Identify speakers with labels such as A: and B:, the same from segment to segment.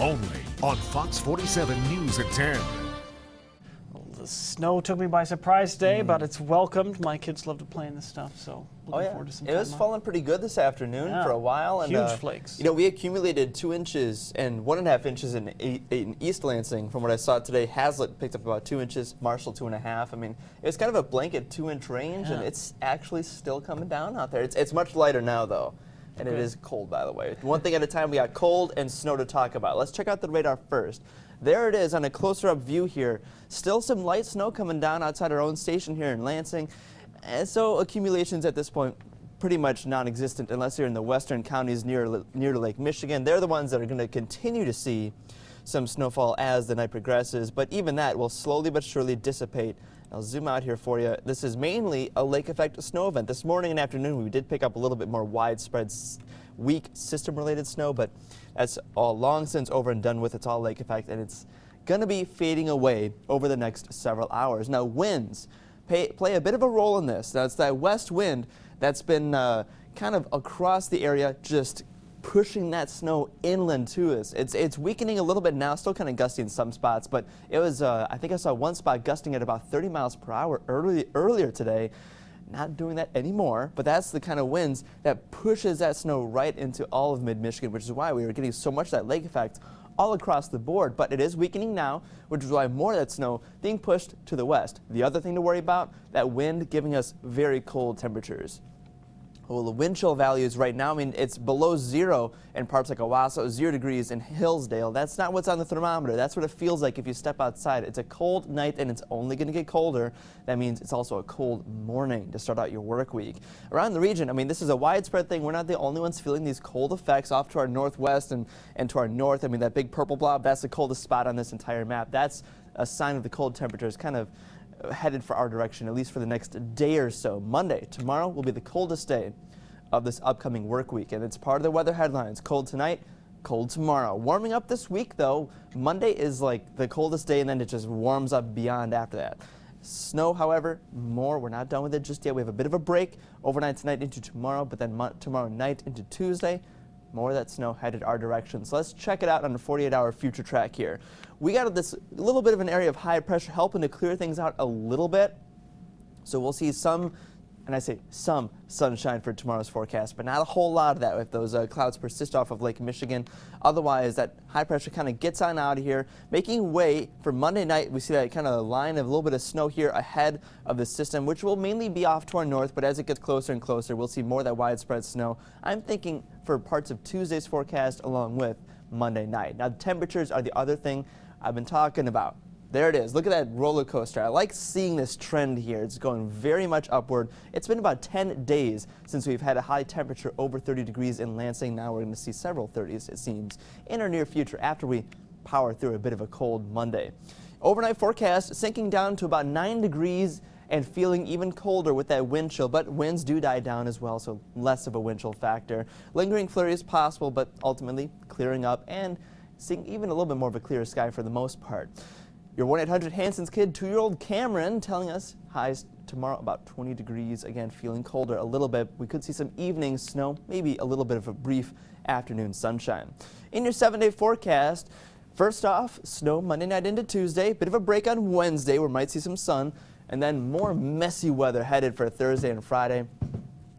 A: only on Fox 47 News at 10.
B: The snow took me by surprise today, but it's welcomed. My kids love to play in this stuff, so looking forward to some time.
C: It was falling pretty good this afternoon for a while. And,
B: huge flakes.
C: You know, we accumulated 2 inches and 1.5 inches in East Lansing. From what I saw today, Hazlitt picked up about 2 inches, Marshall 2.5. I mean, it was kind of a blanket 2-inch range, and it's actually still coming down out there. It's much lighter now, though. And it is cold, by the way. One thing at a time, we got cold and snow to talk about. Let's check out the radar first. There it is on a closer-up view here. Still some light snow coming down outside our own station here in Lansing. And so accumulations at this point pretty much non-existent unless you're in the western counties near to Lake Michigan. They're the ones that are going to continue to see some snowfall as the night progresses. But even that will slowly but surely dissipate. I'll zoom out here for you. This is mainly a lake effect snow event. This morning and afternoon we did pick up a little bit more widespread weak system-related snow, but that's all long since over and done with. It's all lake effect, and it's going to be fading away over the next several hours. Now, winds play a bit of a role in this. That's that west wind that's been kind of across the area, just pushing that snow inland to us. It's weakening a little bit now, still kind of gusty in some spots, but it was, I think I saw one spot gusting at about 30 miles per hour earlier today. Not doing that anymore, but that's the kind of winds that pushes that snow right into all of mid-Michigan, which is why we were getting so much of that lake effect all across the board. But it is weakening now, which is why more of that snow being pushed to the west. The other thing to worry about, that wind giving us very cold temperatures. Well, the wind chill values right now, I mean, it's below 0 in parts like Owasso, 0 degrees in Hillsdale. That's not what's on the thermometer. That's what it feels like if you step outside. It's a cold night, and it's only going to get colder. That means it's also a cold morning to start out your work week. Around the region, I mean, this is a widespread thing. We're not the only ones feeling these cold effects off to our northwest and to our north. I mean, that big purple blob, that's the coldest spot on this entire map. That's a sign of the cold temperatures kind of headed for our direction, at least for the next day or so. Monday, tomorrow, will be the coldest day of this upcoming work week, and it's part of the weather headlines. Cold tonight, cold tomorrow. Warming up this week, though. Monday is like the coldest day, and then it just warms up beyond after that. Snow, however, more. We're not done with it just yet. We have a bit of a break overnight tonight into tomorrow, but then tomorrow night into Tuesday, more of that snow headed our direction. So let's check it out on a 48-hour future track here. We got this little bit of an area of high pressure helping to clear things out a little bit. So we'll see some, and I say some, sunshine for tomorrow's forecast, but not a whole lot of that if those clouds persist off of Lake Michigan. Otherwise, that high pressure kind of gets on out of here, making way for Monday night. We see that kind of line of a little bit of snow here ahead of the system, which will mainly be off to our north, but as it gets closer and closer, we'll see more of that widespread snow. I'm thinking for parts of Tuesday's forecast along with Monday night. Now, the temperatures are the other thing I've been talking about. There it is. Look at that roller coaster. I like seeing this trend here. It's going very much upward. It's been about 10 days since we've had a high temperature over 30 degrees in Lansing. Now we're going to see several 30s, it seems, in our near future after we power through a bit of a cold Monday. Overnight forecast sinking down to about 9 degrees and feeling even colder with that wind chill, but winds do die down as well, so less of a wind chill factor. Lingering flurries possible, but ultimately clearing up and seeing even a little bit more of a clear sky for the most part. Your 1-800-Hanson's kid, 2-year-old Cameron, telling us highs tomorrow about 20 degrees. Again, feeling colder a little bit. We could see some evening snow, maybe a little bit of a brief afternoon sunshine. In your 7-day forecast, first off, snow Monday night into Tuesday. Bit of a break on Wednesday where we might see some sun. And then more messy weather headed for Thursday and Friday.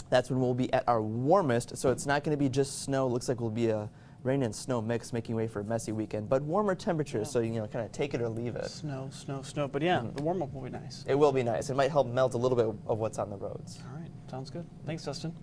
C: That's when we'll be at our warmest. So it's not going to be just snow. Looks like we'll be a rain and snow mix, making way for a messy weekend, but warmer temperatures, so you know, kind of take it or leave it.
B: Snow, snow, snow, but yeah, the warm-up will be nice.
C: It will be nice. It might help melt a little bit of what's on the roads.
B: All right, sounds good. Thanks, Dustin.